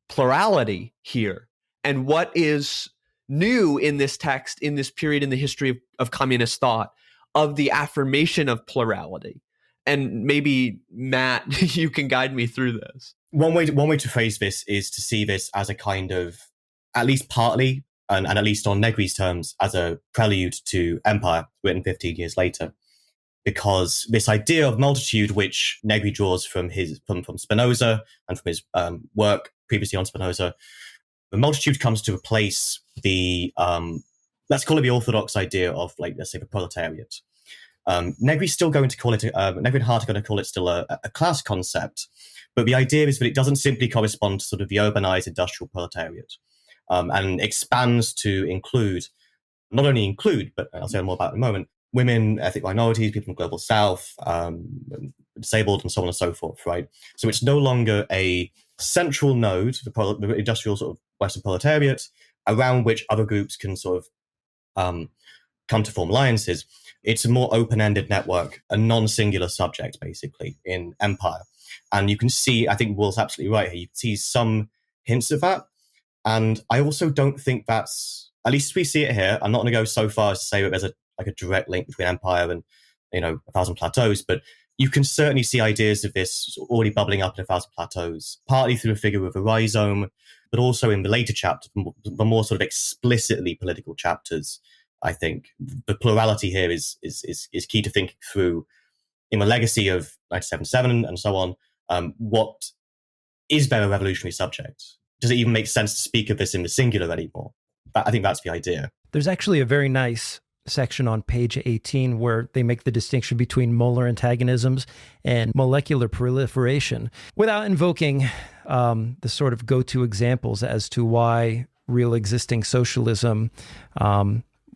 plurality here, and what is new in this text, in this period in the history of communist thought, of the affirmation of plurality. And maybe, Matt, you can guide me through this. One way to phrase this is to see this as a kind of, at least partly, and at least on Negri's terms, as a prelude to Empire, written 15 years later. Because this idea of multitude, which Negri draws from Spinoza and from his work previously on Spinoza, the multitude comes to replace the, let's call it the orthodox idea of, like, let's say, the proletariat. Negri's still going to call it, Negri and Hart are going to call it still a class concept, but the idea is that it doesn't simply correspond to sort of the urbanized industrial proletariat, and expands to include, not only include, but I'll say more about it in a moment, women, ethnic minorities, people from the global south, disabled, and so on and so forth, right? So it's no longer a central node, the industrial sort of Western proletariat, around which other groups can sort of come to form alliances. It's a more open-ended network, a non-singular subject, basically, in Empire. And you can see, I think Will's absolutely right here, you can see some hints of that. And I also don't think that's, at least we see it here, I'm not going to go so far as to say that there's a direct link between Empire and, A Thousand Plateaus, but you can certainly see ideas of this already bubbling up in A Thousand Plateaus, partly through the figure of a rhizome, but also in the later chapters, the more sort of explicitly political chapters. I think the plurality here is key to thinking through in the legacy of 1977 and so on. What is there a revolutionary subject? Does it even make sense to speak of this in the singular anymore? I think that's the idea. There's actually a very nice section on page 18 where they make the distinction between molar antagonisms and molecular proliferation without invoking the sort of go-to examples as to why real existing socialism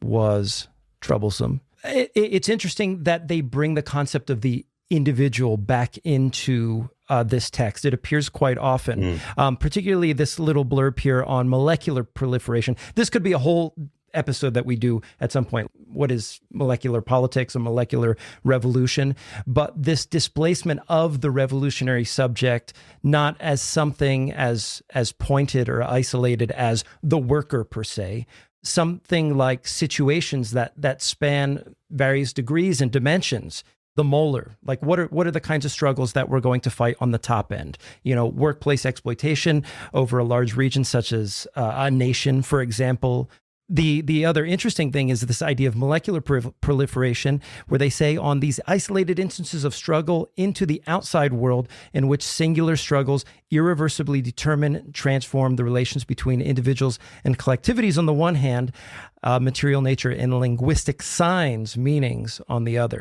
was troublesome. It's interesting that they bring the concept of the individual back into this text. It appears quite often, particularly this little blurb here on molecular proliferation. This could be a whole episode that we do at some point. What is molecular politics, a molecular revolution? But this displacement of the revolutionary subject, not as something as pointed or isolated as the worker per se, something like situations that span various degrees and dimensions. The molar, like what are the kinds of struggles that we're going to fight on the top end? Workplace exploitation over a large region such as a nation, for example. The other interesting thing is this idea of molecular proliferation, where they say on these isolated instances of struggle into the outside world in which singular struggles irreversibly determine, transform the relations between individuals and collectivities on the one hand, material nature and linguistic signs, meanings on the other.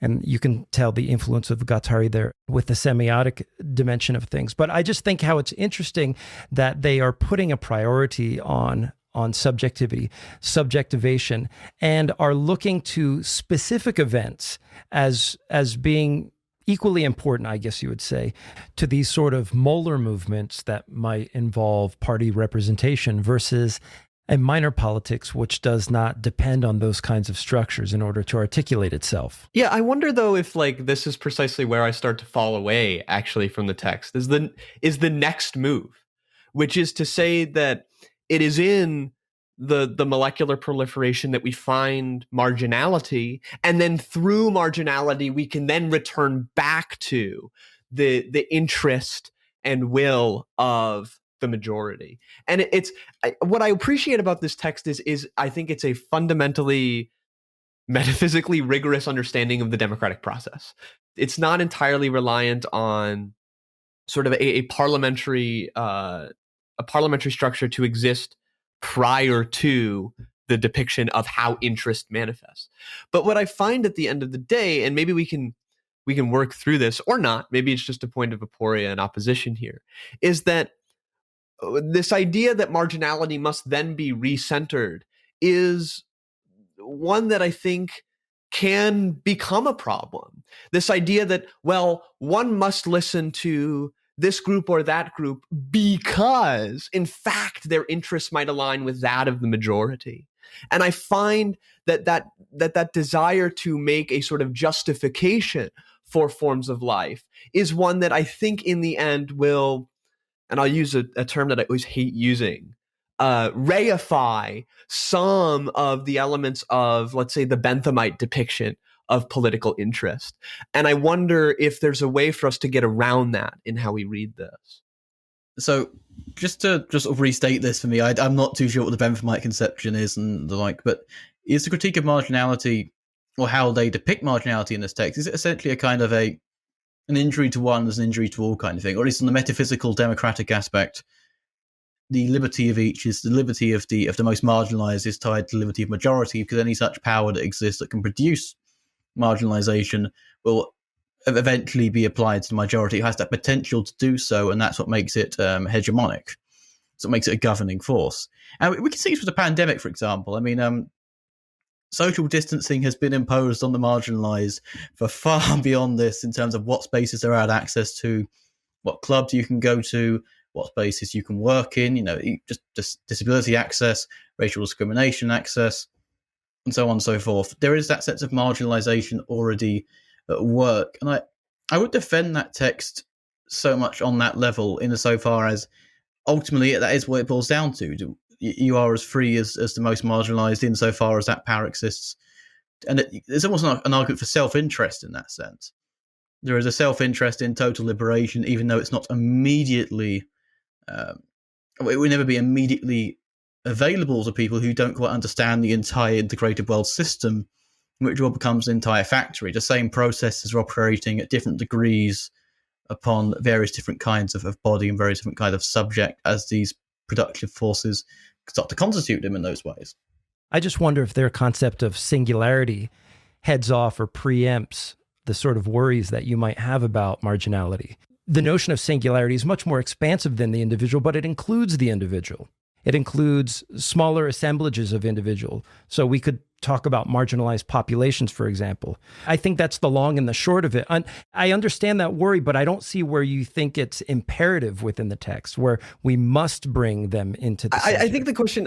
And you can tell the influence of Guattari there with the semiotic dimension of things. But I just think how it's interesting that they are putting a priority on subjectivity, subjectivation, and are looking to specific events as being equally important, I guess you would say, to these sort of molar movements that might involve party representation versus a minor politics which does not depend on those kinds of structures in order to articulate itself. Yeah, I wonder though if this is precisely where I start to fall away actually from the text is the next move, which is to say that it is in the molecular proliferation that we find marginality, and then through marginality we can then return back to the interest and will of the majority. And what I appreciate about this text is I think it's a fundamentally metaphysically rigorous understanding of the democratic process. It's not entirely reliant on sort of a parliamentary structure to exist prior to the depiction of how interest manifests. But what I find at the end of the day, and maybe we can work through this or not, maybe it's just a point of aporia and opposition here, is that this idea that marginality must then be recentered is one that I think can become a problem. This idea that, well, one must listen to this group or that group because, in fact, their interests might align with that of the majority. And I find that desire to make a sort of justification for forms of life is one that I think in the end will, and I'll use a term that I always hate using, reify some of the elements of, let's say, the Benthamite depiction of political interest. And I wonder if there's a way for us to get around that in how we read this. So just to sort of restate this for me, I'm not too sure what the Benthamite conception is and the like, but is the critique of marginality, or how they depict marginality in this text, is it essentially a kind of an injury to one is an injury to all kind of thing? Or at least on the metaphysical democratic aspect, the liberty of each is the liberty of the most marginalized is tied to the liberty of majority, because any such power that exists that can produce marginalization will eventually be applied to the majority. It has that potential to do so, and that's what makes it hegemonic. So it makes it a governing force. And we can see this with the pandemic, for example. I mean, social distancing has been imposed on the marginalized for far beyond this in terms of what spaces they're allowed access to, what clubs you can go to, what spaces you can work in, just disability access, racial discrimination access, and so on and so forth. There is that sense of marginalization already at work. And I would defend that text so much on that level, insofar as ultimately that is what it boils down to. You are as free as the most marginalized insofar as that power exists. And there's almost an argument for self-interest in that sense. There is a self-interest in total liberation, even though it's not immediately, it will never be immediately available to people who don't quite understand the entire integrated world system, which all becomes an entire factory. The same processes are operating at different degrees upon various different kinds of body and various different kinds of subject as these productive forces start to constitute them in those ways. I just wonder if their concept of singularity heads off or preempts the sort of worries that you might have about marginality. The notion of singularity is much more expansive than the individual, but it includes the individual. It includes smaller assemblages of individual. So we could talk about marginalized populations, for example. I think that's the long and the short of it. I understand that worry, but I don't see where you think it's imperative within the text, where we must bring them into the I think the question,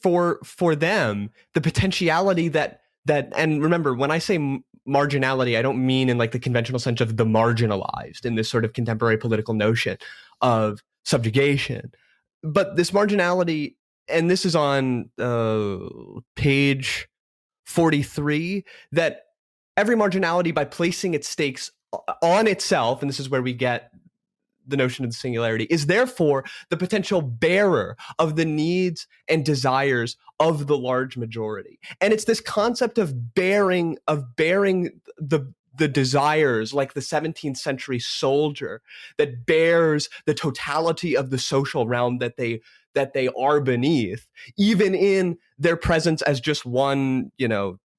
for them, the potentiality that, and remember, when I say marginality, I don't mean in like the conventional sense of the marginalized in this sort of contemporary political notion of subjugation. But this marginality and this is on page 43, that every marginality, by placing its stakes on itself, and this is where we get the notion of the singularity, is therefore the potential bearer of the needs and desires of the large majority. And it's this concept of bearing the desires, like the 17th century soldier that bears the totality of the social realm that they are beneath, even in their presence as just one,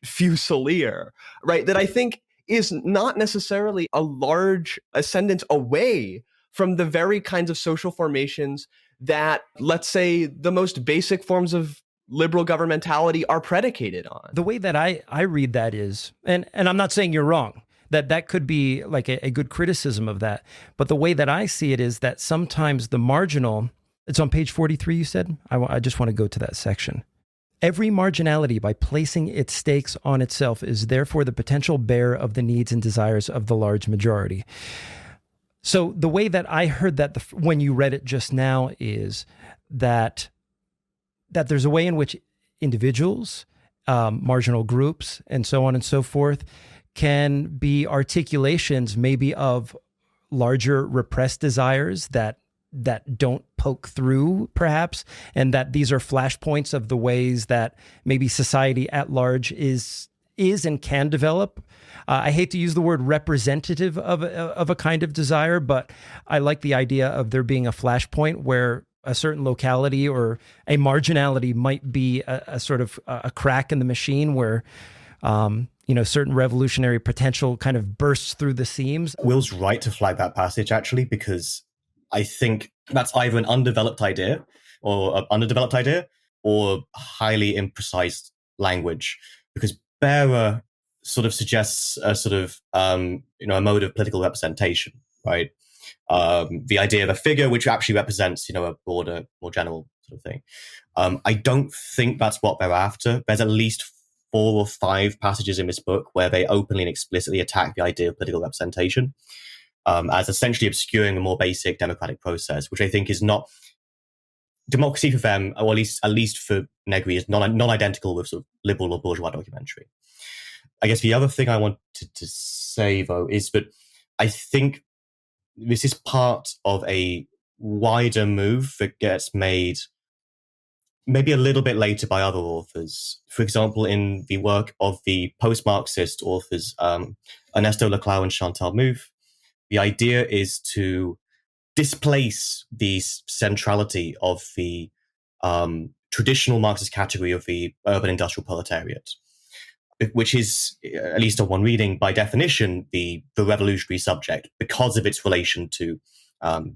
fusilier, right? That I think is not necessarily a large ascendance away from the very kinds of social formations that, let's say, the most basic forms of liberal governmentality are predicated on. The way that I read that is, and I'm not saying you're wrong, that could be like a good criticism of that, but the way that I see it is that sometimes the marginal, it's on page 43, you said? I just want to go to that section. Every marginality, by placing its stakes on itself, is therefore the potential bearer of the needs and desires of the large majority. So the way that I heard that when you read it just now is that there's a way in which individuals, marginal groups, and so on and so forth can be articulations maybe of larger repressed desires that don't poke through, perhaps, and that these are flashpoints of the ways that maybe society at large is and can develop. I hate to use the word representative of a kind of desire, but I like the idea of there being a flashpoint where a certain locality or a marginality might be a sort of a crack in the machine where, certain revolutionary potential kind of bursts through the seams. Will's right to flag that passage, actually, because I think that's either an undeveloped idea or an underdeveloped idea or highly imprecise language, because bearer sort of suggests a sort of, a mode of political representation, right? The idea of a figure which actually represents, a broader, more general sort of thing. I don't think that's what they're after. There's at least 4 or 5 passages in this book where they openly and explicitly attack the idea of political representation as essentially obscuring a more basic democratic process, which I think is not democracy for them, or at least for Negri, is non-identical with sort of liberal or bourgeois documentary. I guess the other thing I wanted to say, though, is that I think this is part of a wider move that gets made maybe a little bit later by other authors. For example, in the work of the post-Marxist authors Ernesto Laclau and Chantal Mouffe, the idea is to displace the centrality of the traditional Marxist category of the urban industrial proletariat, which is, at least on one reading, by definition, the revolutionary subject because of its relation to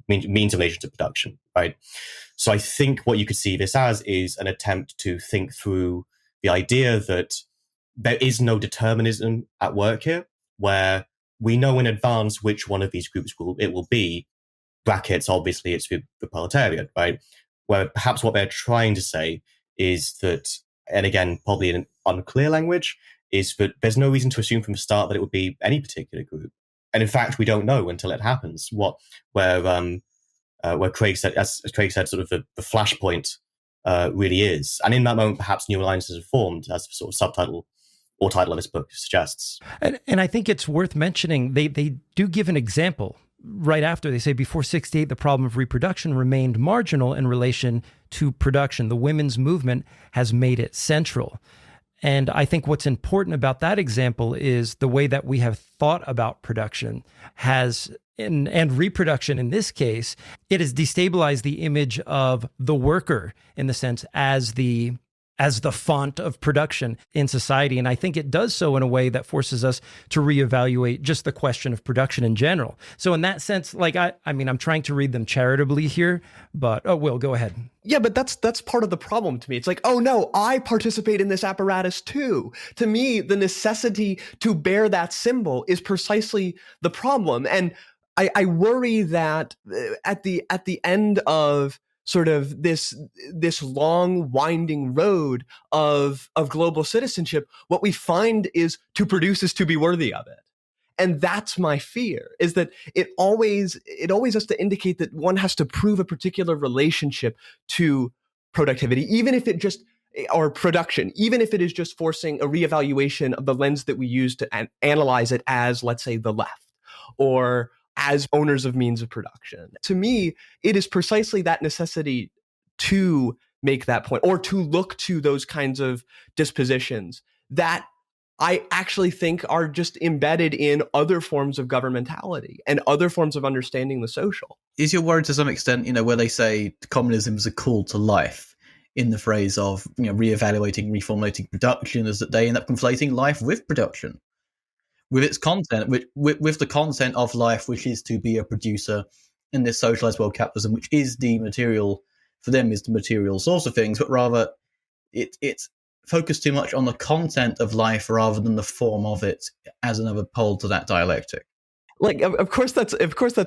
means of relation to production, right? So I think what you could see this as is an attempt to think through the idea that there is no determinism at work here, where we know in advance which one of these groups it will be. Brackets, obviously, it's the proletariat, right? Where perhaps what they're trying to say is that, and again, probably in an unclear language, is that there's no reason to assume from the start that it would be any particular group. And in fact, we don't know until it happens where Craig said, as Craig said, sort of the flashpoint really is. And in that moment, perhaps new alliances are formed, as the sort of subtitle or title of this book suggests. And I think it's worth mentioning, they do give an example right after. They say, before 68, the problem of reproduction remained marginal in relation to production. The women's movement has made it central. And I think what's important about that example is the way that we have thought about production and reproduction in this case, it has destabilized the image of the worker in the sense as the font of production in society. And I think it does so in a way that forces us to reevaluate just the question of production in general. So in that sense, like, I mean, I'm trying to read them charitably here, but, Will, go ahead. Yeah, but that's part of the problem to me. It's like, oh no, I participate in this apparatus too. To me, the necessity to bear that symbol is precisely the problem. And I worry that at the end of sort of this long winding road of global citizenship, what we find is to produce is to be worthy of it. And that's my fear, is that it always has to indicate that one has to prove a particular relationship to productivity, even if it just, or production, even if it is just forcing a reevaluation of the lens that we use to analyze it as, let's say, the left, or as owners of means of production. To me, it is precisely that necessity to make that point, or to look to those kinds of dispositions that I actually think are just embedded in other forms of governmentality and other forms of understanding the social. Is your worry to some extent, where they say communism is a call to life, in the phrase of, reevaluating, reformulating production, is that they end up conflating life with production, with its content, with the content of life, which is to be a producer in this socialized world capitalism, which is the material, for them, is the material source of things, but rather it's focused too much on the content of life rather than the form of it, as another pole to that dialectic. Like, of course that's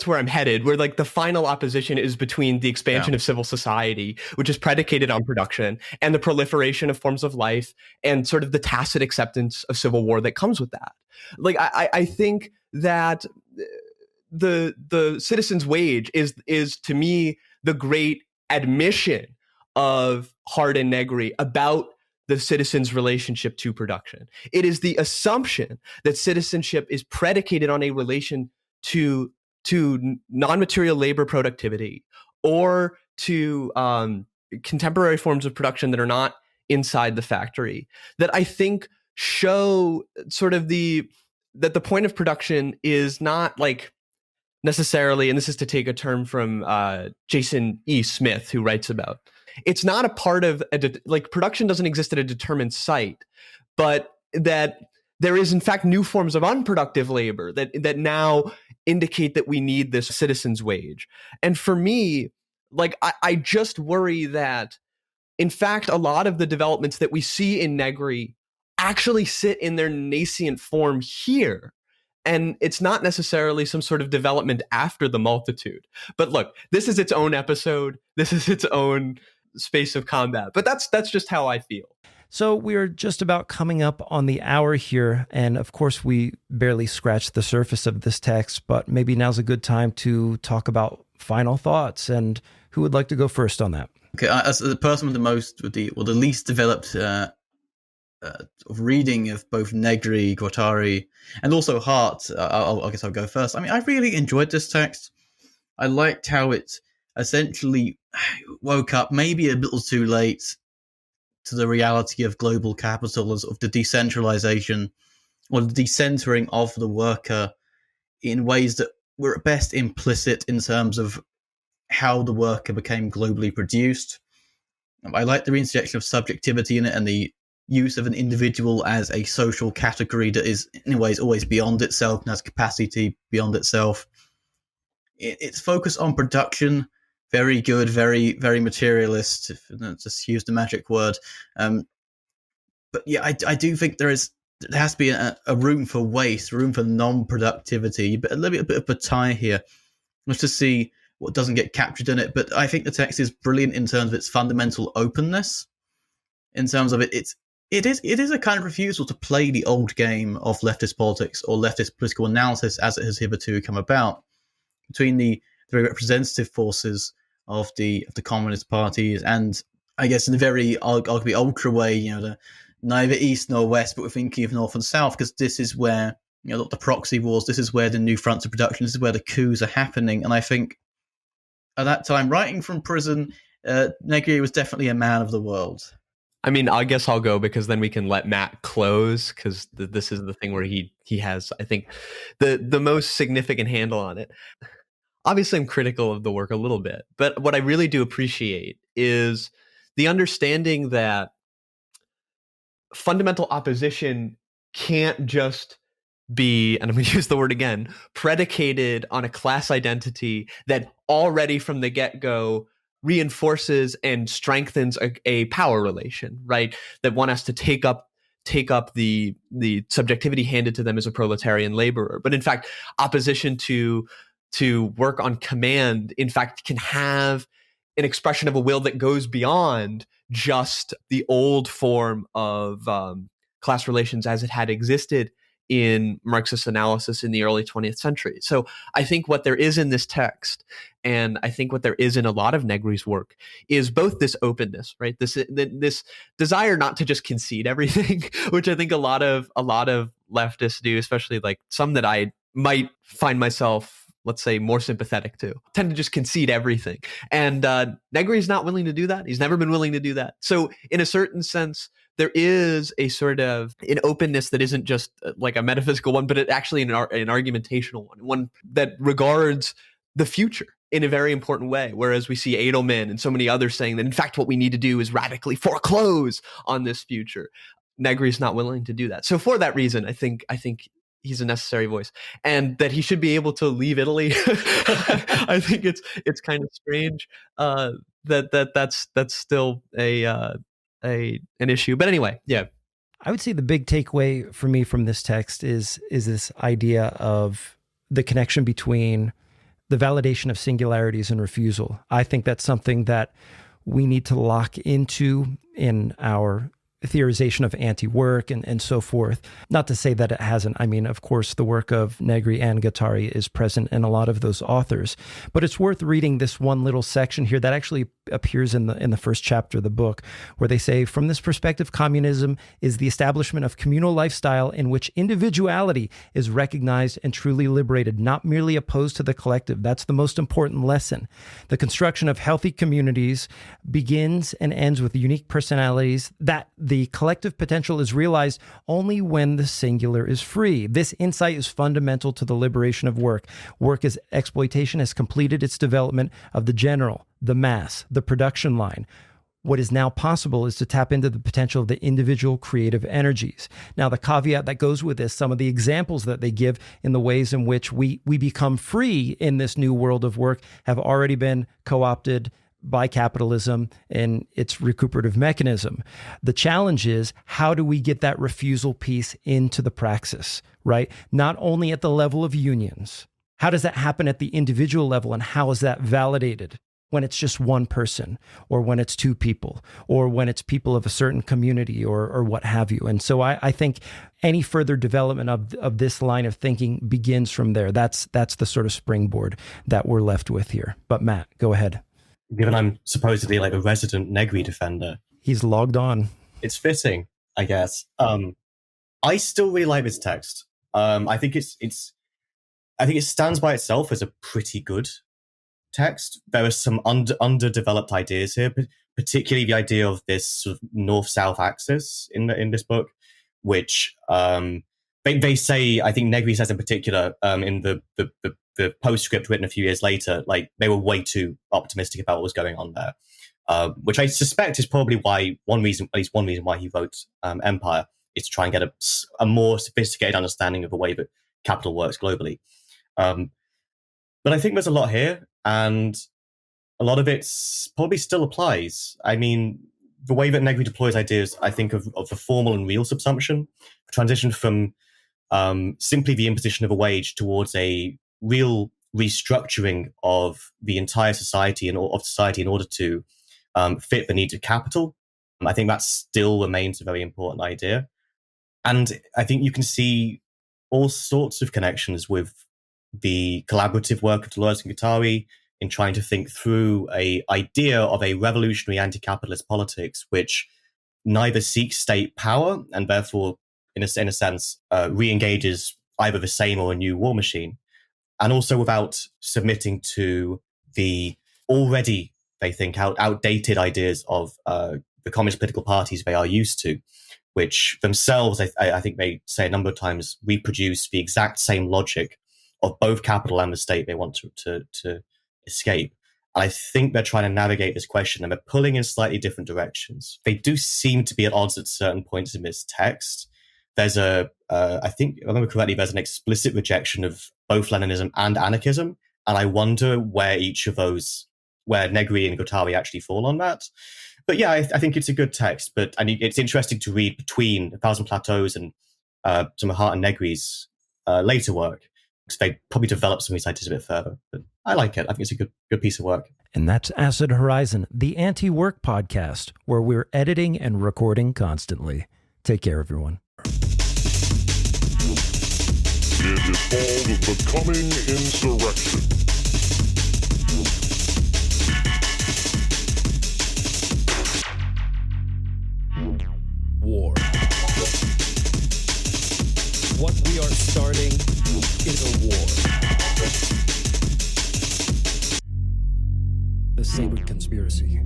where I'm headed, where like the final opposition is between the expansion of civil society, which is predicated on production, and the proliferation of forms of life and sort of the tacit acceptance of civil war that comes with that. Like, I think that the citizen's wage is to me the great admission of Hart and Negri about the citizen's relationship to production. It is the assumption that citizenship is predicated on a relation to non-material labor productivity, or to contemporary forms of production that are not inside the factory, that I think show sort of that the point of production is not like necessarily, and this is to take a term from Jason E. Smith, who writes about, it's not a part of like production doesn't exist at a determined site, but that there is in fact new forms of unproductive labor that now indicate that we need this citizen's wage. And for me, like I just worry that in fact a lot of the developments that we see in Negri actually sit in their nascent form here. And it's not necessarily some sort of development after the multitude. But look, this is its own episode. This is its own space of combat. But that's just how I feel. So we're just about coming up on the hour here. And of course, we barely scratched the surface of this text, but maybe now's a good time to talk about final thoughts. And who would like to go first on that? Okay, as the person with the least developed reading of both Negri, Guattari, and also Hart, I guess I'll go first. I mean, I really enjoyed this text. I liked how it essentially woke up maybe a little too late to the reality of global capital, of the decentralization or the decentering of the worker in ways that were at best implicit in terms of how the worker became globally produced. I like the reintroduction of subjectivity in it and the use of an individual as a social category that is in ways always beyond itself and has capacity beyond itself. It's focused on production, very good, very, very materialist, if just use the magic word. But yeah, I do think there has to be a room for waste, room for non-productivity, but a little bit of a tie here, just to see what doesn't get captured in it. But I think the text is brilliant in terms of its fundamental openness. In terms of it is a kind of refusal to play the old game of leftist politics or leftist political analysis as it has hitherto come about between the very representative forces of the communist parties and, I guess, in the very arguably ultra way, the neither east nor west, but we're thinking of north and south, because this is where the proxy wars, this is where the new fronts of production, this is where the coups are happening. And I think at that time, writing from prison, Negri was definitely a man of the world. I mean, I guess I'll go because then we can let Matt close, because this is the thing where he has, I think, the most significant handle on it. Obviously, I'm critical of the work a little bit, but what I really do appreciate is the understanding that fundamental opposition can't just be, and I'm going to use the word again, predicated on a class identity that already from the get-go reinforces and strengthens a power relation, right? That one has to take up the subjectivity handed to them as a proletarian laborer. But in fact, opposition to work on command, in fact, can have an expression of a will that goes beyond just the old form of class relations as it had existed in Marxist analysis in the early 20th century. So I think what there is in this text, and I think what there is in a lot of Negri's work, is both this openness, right? This desire not to just concede everything, which I think a lot of leftists do, especially like some that I might find myself, let's say, more sympathetic to, tend to just concede everything. And Negri is not willing to do that. He's never been willing to do that. So in a certain sense, there is a sort of an openness that isn't just like a metaphysical one, but it actually an argumentational one that regards the future in a very important way. Whereas we see Edelman and so many others saying that, in fact, what we need to do is radically foreclose on this future. Negri is not willing to do that. So for that reason, I think he's a necessary voice, and that he should be able to leave Italy. I think it's kind of strange that's still an issue. But anyway, yeah. I would say the big takeaway for me from this text is this idea of the connection between the validation of singularities and refusal. I think that's something that we need to lock into in our theorization of anti-work and so forth. Not to say that it hasn't. I mean, of course, the work of Negri and Guattari is present in a lot of those authors, but it's worth reading this one little section here that actually appears in the first chapter of the book, where they say, from this perspective, communism is the establishment of communal lifestyle in which individuality is recognized and truly liberated, not merely opposed to the collective. That's the most important lesson. The construction of healthy communities begins and ends with unique personalities that the collective potential is realized only when the singular is free. This insight is fundamental to the liberation of work. Work as exploitation has completed its development of the general, the mass, the production line. What is now possible is to tap into the potential of the individual creative energies. Now, the caveat that goes with this, some of the examples that they give in the ways in which we become free in this new world of work have already been co-opted by capitalism and its recuperative mechanism. The challenge is, how do we get that refusal piece into the praxis, right? Not only at the level of unions. How does that happen at the individual level, and how is that validated when it's just one person, or when it's two people, or when it's people of a certain community, or what have you? And so I think any further development of this line of thinking begins from there. That's the sort of springboard that we're left with here. But Matt, go ahead. Given I'm supposedly like a resident Negri defender, he's logged on. It's fitting, I guess. I still really like this text. I think it stands by itself as a pretty good text. There are some underdeveloped ideas here, particularly the idea of this sort of north-south axis in this book, which they say, I think Negri says in particular, in the postscript written a few years later, like they were way too optimistic about what was going on there, which I suspect is probably at least one reason why he wrote Empire, is to try and get a more sophisticated understanding of the way that capital works globally. But I think there's a lot here, and a lot of it probably still applies. I mean, the way that Negri deploys ideas, I think of the formal and real subsumption, transition from simply the imposition of a wage towards a real restructuring of the entire society and of society in order to fit the needs of capital. I think that still remains a very important idea. And I think you can see all sorts of connections with the collaborative work of Deleuze and Guattari in trying to think through a idea of a revolutionary anti-capitalist politics, which neither seeks state power and therefore, in a sense, re-engages either the same or a new war machine, and also without submitting to the already, they think, outdated ideas of the communist political parties they are used to, which themselves, I think they say a number of times, reproduce the exact same logic of both capital and the state they want to escape. And I think they're trying to navigate this question, and they're pulling in slightly different directions. They do seem to be at odds at certain points in this text. There's I think, if I remember correctly, there's an explicit rejection of both Leninism and anarchism. And I wonder where Negri and Guattari actually fall on that. But yeah, I think it's a good text. But it's interesting to read between 1,000 Plateaus and some of Hart and Negri's later work, because they probably develop some of these ideas a bit further. But I like it. I think it's a good piece of work. And that's Acid Horizon, the anti-work podcast, where we're editing and recording constantly. Take care, everyone. It is called the coming insurrection. War. What we are starting is a war. The sacred conspiracy.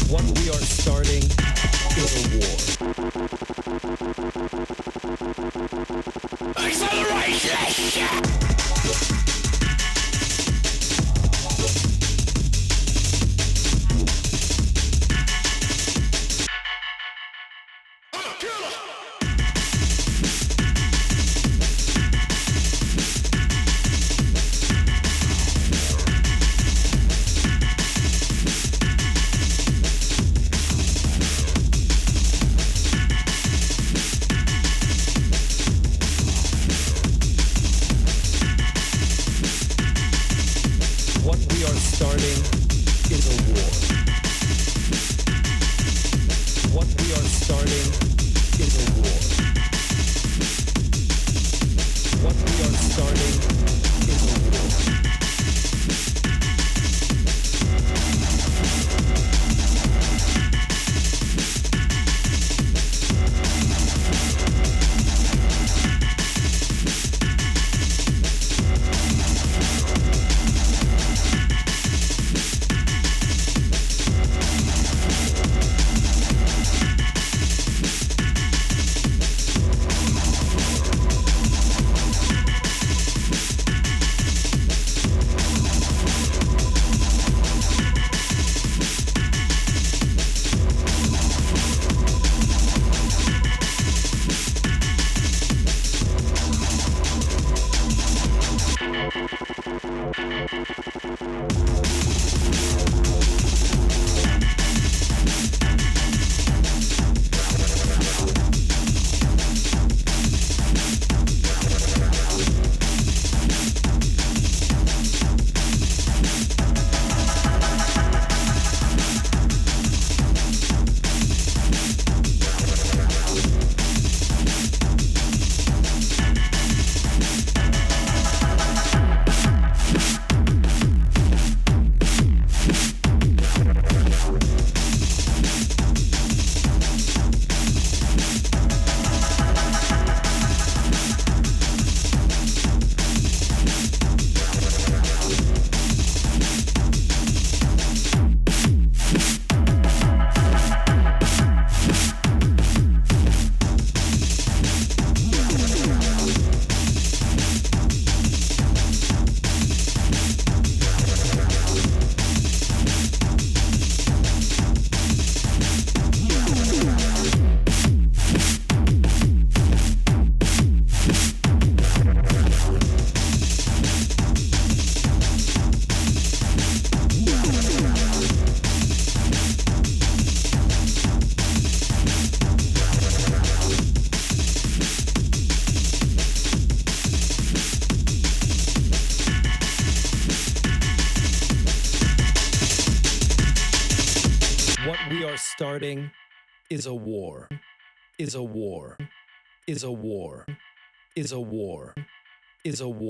What we are starting is a war. What we are starting is a war. What we are starting is a war. What we are starting is a war. What we are starting is a war. Is a war. Is a war. Is a war. Is a war.